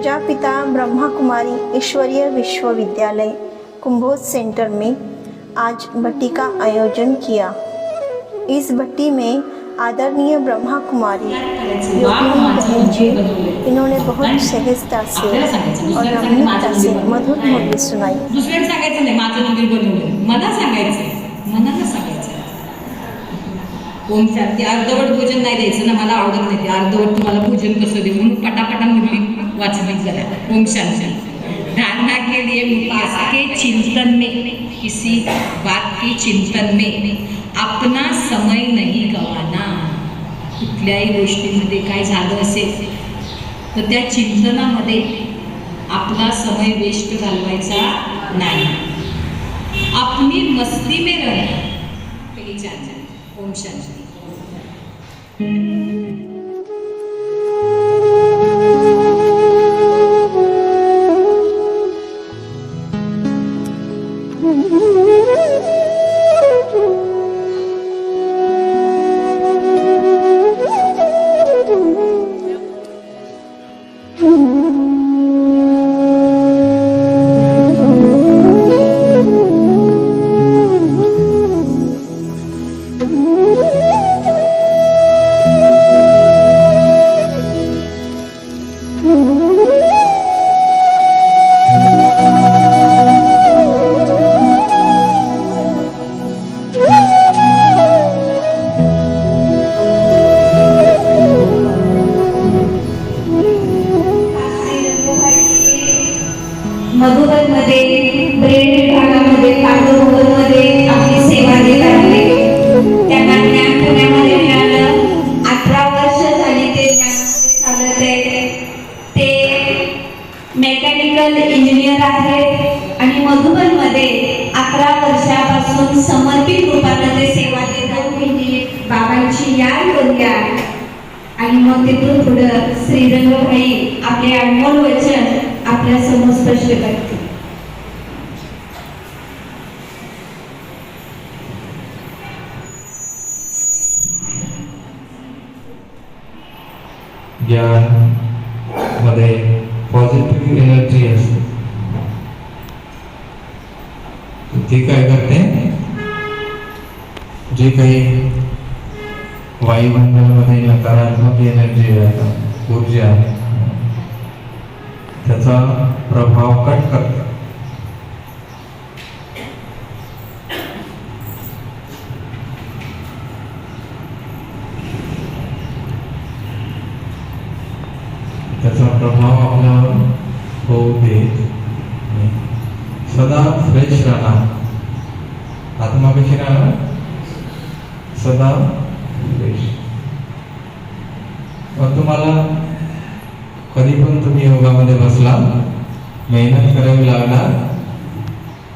प्रजापिता ब्रह्मा कुमारी ईश्वरीय विश्वविद्यालय कुंभोज सेंटर में आज भट्टी का आयोजन किया। इस भट्टी में आदरणीय ब्रह्मा कुमारी योगिनी बहन जी, इन्होंने बहुत सहजता से और नम्रता से मधुर मुरली सुनाई। दुसऱ्याला सांगायचं नाही माझं मंदिर बनवलं, मला सांगायचं, मनाला सांगायचं। ओम शांती अर्धवट भोजन नाही द्यायचं ना, मला आवडत नाही ते अर्धवट। तुम्हाला भोजन कसं देऊ म्हणून पटापटा मुरली वाचली जरा। ओम शांती। धारणा के लिए मुख्य के चिंतन में, किसी बात की चिंतन में अपना समय नहीं गवाना। कुठल्याही गोष्टीमध्ये काय झालं असेल तर त्या चिंतनामध्ये आपला समय वेस्ट घालवायचा नाही। अपनी मस्ती में रहना। ओम शांति। मधुबनमध्ये ब्रेड विभागामध्ये कांदोभवनमध्ये आपली सेवा देत आहे। त्यांना ज्ञान पुण्यामध्ये मिळालं। 18 वर्ष झाली ते ज्ञानामध्ये चालत आहे। ते मेकॅनिकल इंजिनियर आहेत आणि मधुबनमध्ये 11 वर्षापासून समर्पित रूपाने ते सेवा देतात। म्हणजे बाबांची याद करूया आणि मग तिथून पुढे श्रीरंगभाई आपले अनमोल वचन आपल्या समोर स्पष्ट करते। ज्ञान मध्ये पॉझिटिव्ह एनर्जी असते, ती काय करते, जे काही वायुमंडळामध्ये नकारात्मक एनर्जी आहे, ऊर्जा आहे, त्याचा प्रभाव कट करते। त्याचा प्रभाव आपल्यावर होऊ देत नाही। सदा फ्रेश राहणार, आत्मा कशी राहणार, सदा फ्रेश। मग तुम्हाला कधी पण तुम्ही योगामध्ये बसला, मेहनत करावी लागणार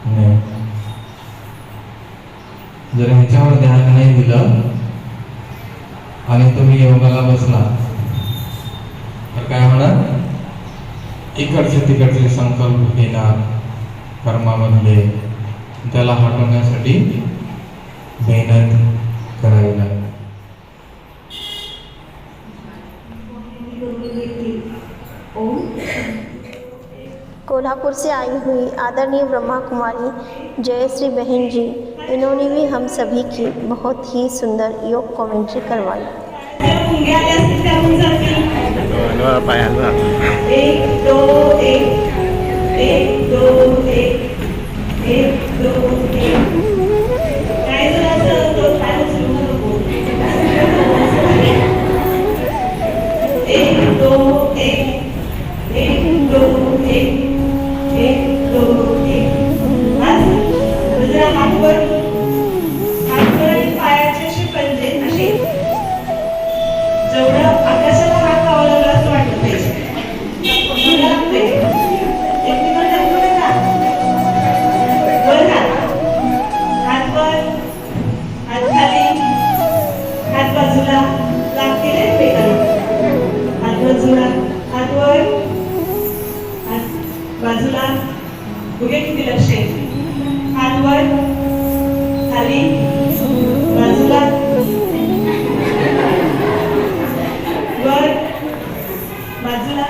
नाही। जर ह्याच्यावर ध्यान नाही दिलं आणि तुम्ही योगाला बसला तर काय होणार, इकडचे तिकडचे संकल्प येणार कर्मामधले, त्याला हटवण्यासाठी मेहनत करावी लागेल। कोल्हापुर से आई हुई आदरणीय ब्रह्मा कुमारी जयश्री बहन जी, इन्होंने भी हम सभी की बहुत ही सुंदर योग कमेंट्री करवाई। बाजूला गुगे किती लक्ष आहे, हात वर खाली बाजूला वर बाजूला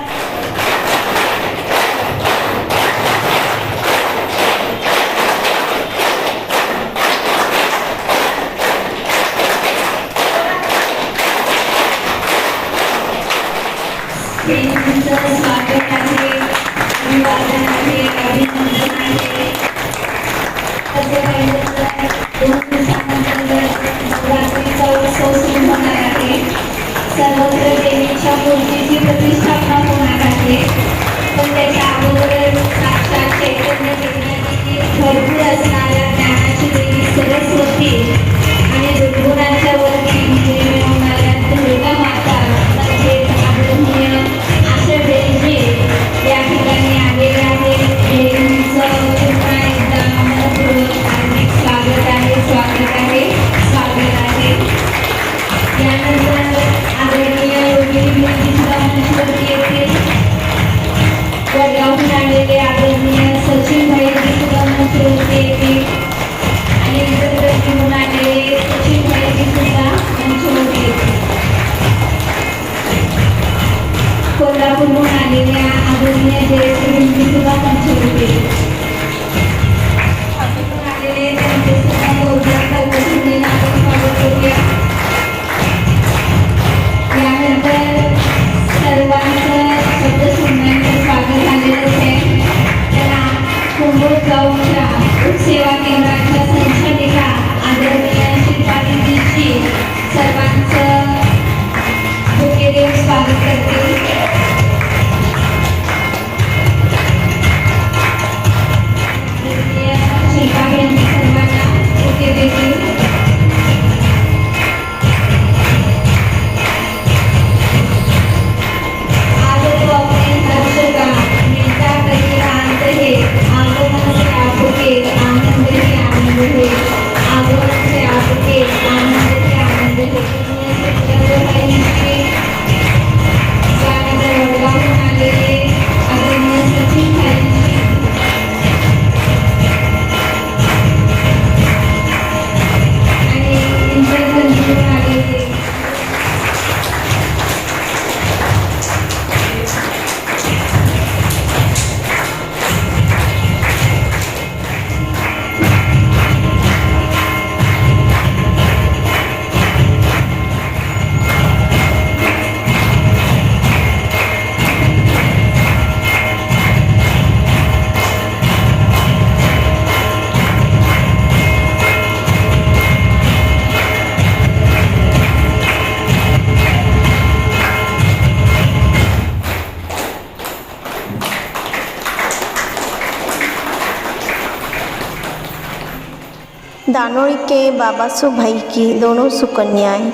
दानोड़ी के बाबासु भाई की दोनों सुकन्याएं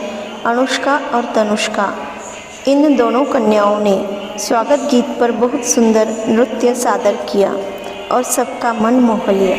अनुष्का और तनुष्का, इन दोनों कन्याओं ने स्वागत गीत पर बहुत सुंदर नृत्य सादर किया और सबका मन मोह लिया।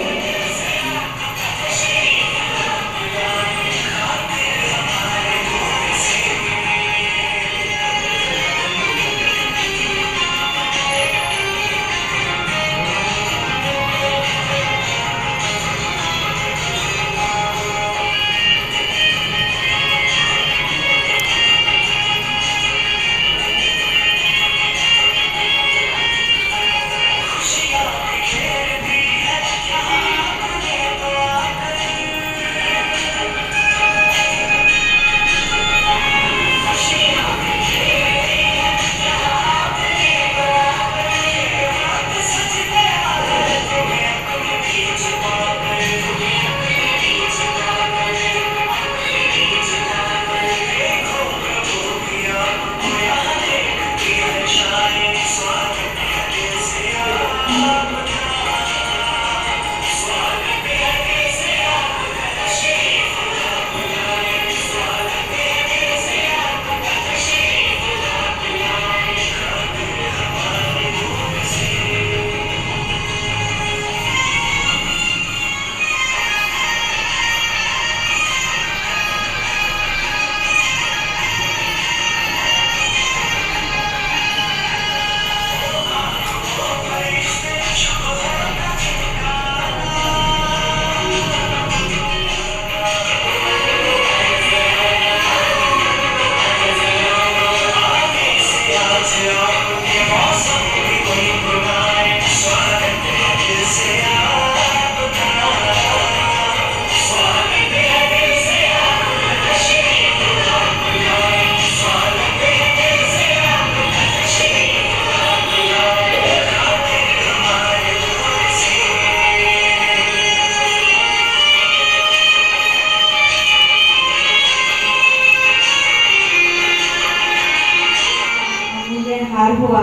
हार हुआ,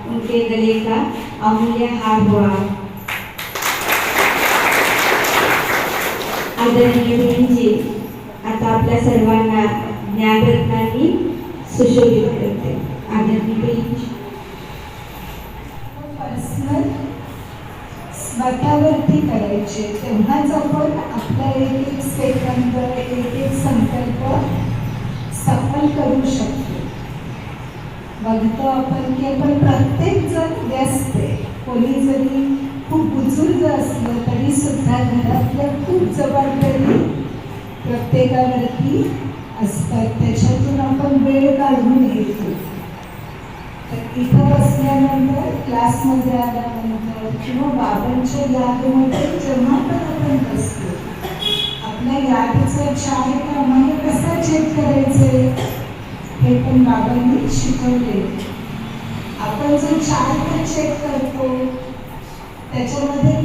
उनके गले का अमूल्य हार हुआ। आदरणीय बहिणीजी, आता आपल्या सर्वांना ज्ञानरत्नांनी सुशोभित करते। आदरणीय बहिणीजी, पर्सनल स्वतःवरती करायचे, तेव्हाच आपण आपला एक एक सेकंद, एक एक संकल्प सफल करू शकतो। बघतो आपण की आपण प्रत्येक जण व्यस्त आहे, कोणी जरी खूप बुजुर्ग असलं तरी सुद्धा घरातल्या खूप जबाबदारी प्रत्येकावरती असतात, त्याच्यातून आपण वेळ काढून येतो। तर इथं बसल्यानंतर, क्लासमध्ये आल्यानंतर किंवा बाबांच्या यादीमध्ये जेव्हा पण आपण बसतो, आपल्या यादीचा चार्ट कसा चेक करायचे हे पण बाबांनी शिकवले। आपण जो चार्ट चेक करतो त्याच्यामध्ये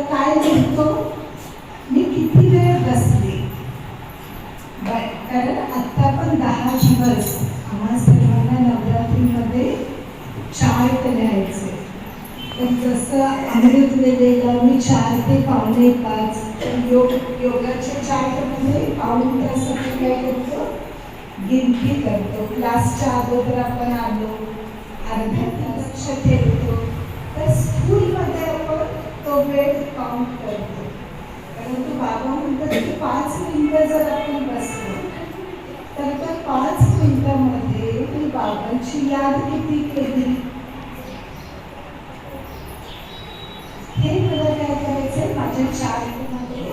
काय लिहितो, मी किती वेळ बसले, कारण आत्ता पण 10 दिवस आम्हा सर्वांना नवरात्रीमध्ये चार्ट लिहायचे। पण जसं अमृत वेळेला मी 4 ते 4:45 योगाच्या चार्टमध्ये पाऊण तास आपण काय करतो, गिनती करतो। क्लासच्या अगोदर आपण आलो, अर्ध्या लक्ष ठेवतो, तर स्कूलमध्ये आपण तो वेळ काउंट करतो। परंतु बाबा म्हणतात की 5 मिनिटं जर आपण बसलो तर त्या 5 मिनिटांमध्ये मी बाबांची याद किती केली हे मला काय करायचंय माझ्या चार्टमध्ये।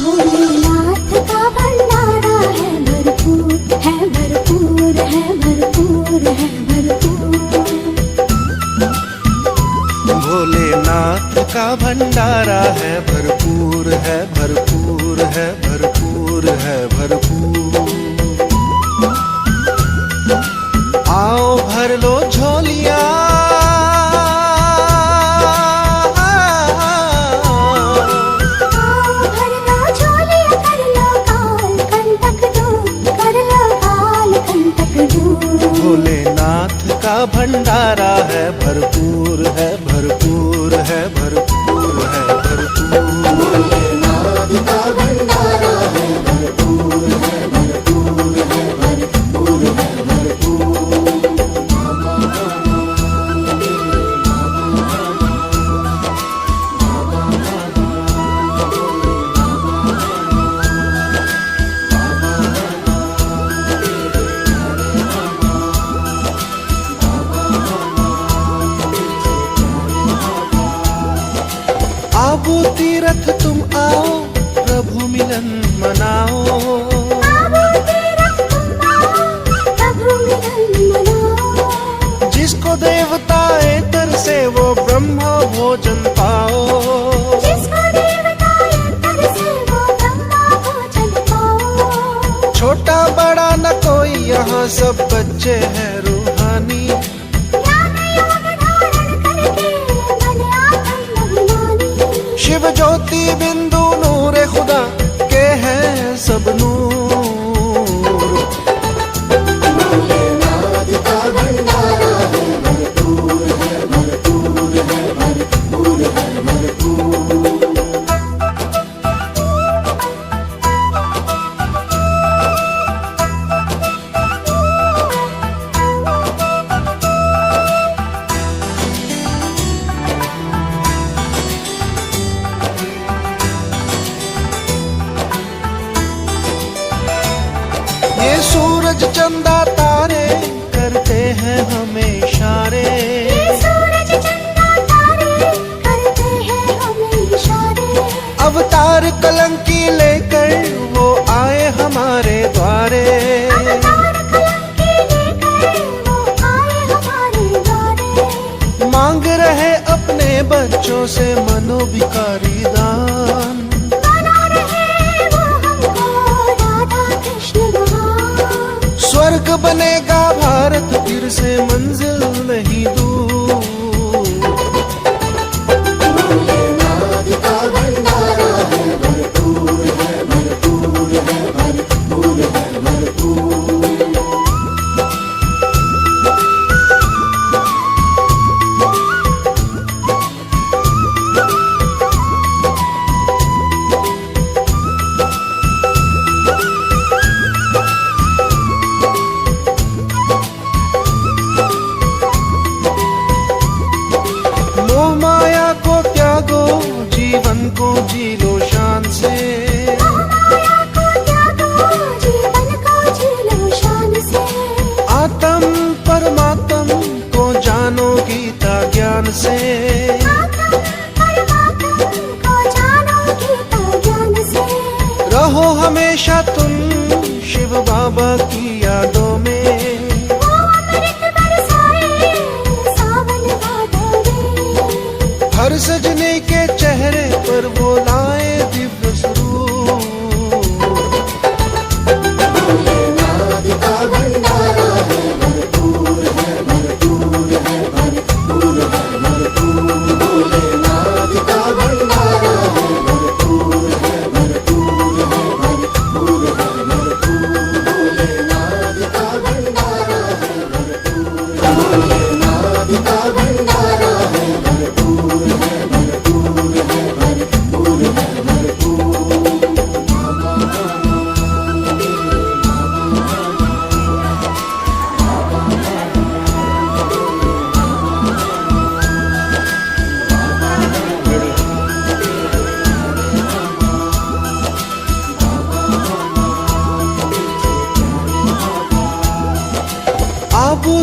भोलेनाथ का भंडारा है भरपूर है भरपूर है भरपूर है भरपूर। भोलेनाथ का भंडारा है भरपूर है भरपूर है भरपूर है भरपूर। आओ भर लो झोलियां, भोलेनाथ का भंडारा है भरपूर है भरपूर है भरपूर है भरपूर। भोलेनाथ का भंडारा है भरपूर है भरपूर है भरपूर है भरपूर। आबू तीरथ तुम आओ, प्रभु मिलन मनाओ। जिसको देवताएं तरसे वो ब्रह्मा भोजन पाओ। छोटा बड़ा न कोई यहाँ सब बच्चे हैं रूहानी। शिव ज्योति बिंदु नूर खुदा के हैं सब नूर। भोलेनाथ का भंडारा है भरपूर है भरपूर है भरपूर है भरपूर। ये सूरज चंदा तारे करते हैं हमें इशारे। अवतार कलंकी लेकर वो आए हमारे द्वारे। मांग रहे अपने बच्चों से मनोभिकारी दान। स्वर्ग बनेगा भारत फिर से मंजिल नहीं दूर। भोलेनाथ का भंडारा है भरपूर है भरपूर है भरपूर है भरपूर। मोह माया को त्यागो, जीवन को जी लो शान से। आत्म परमात्म को जानो गीता ज्ञान से। रहो हमेशा तुम शिव बाबा की यादों में। हर सजने के चेहरे पर वो लाए दिव्य स्वरूप। भोलेनाथ का भंडारा है भरपूर है भरपूर है भरपूर है भरपूर। भोलेनाथ का भंडारा है भरपूर है भरपूर है भरपूर है भरपूर। भोलेनाथ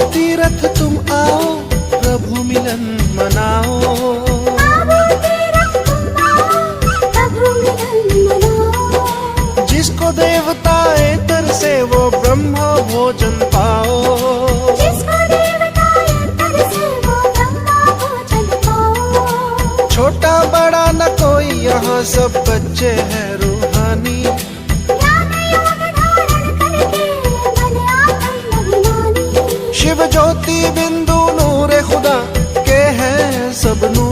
तीरथ तुम आओ, प्रभु मिलन मनाओ। जिसको देवताएं तरसे वो ब्रह्म भोजन पाओ। छोटा बड़ा न कोई यहाँ सब बच्चे हैं रूहानी। शिव ज्योति बिंदु नूरे खुदा के हैं सब नूर।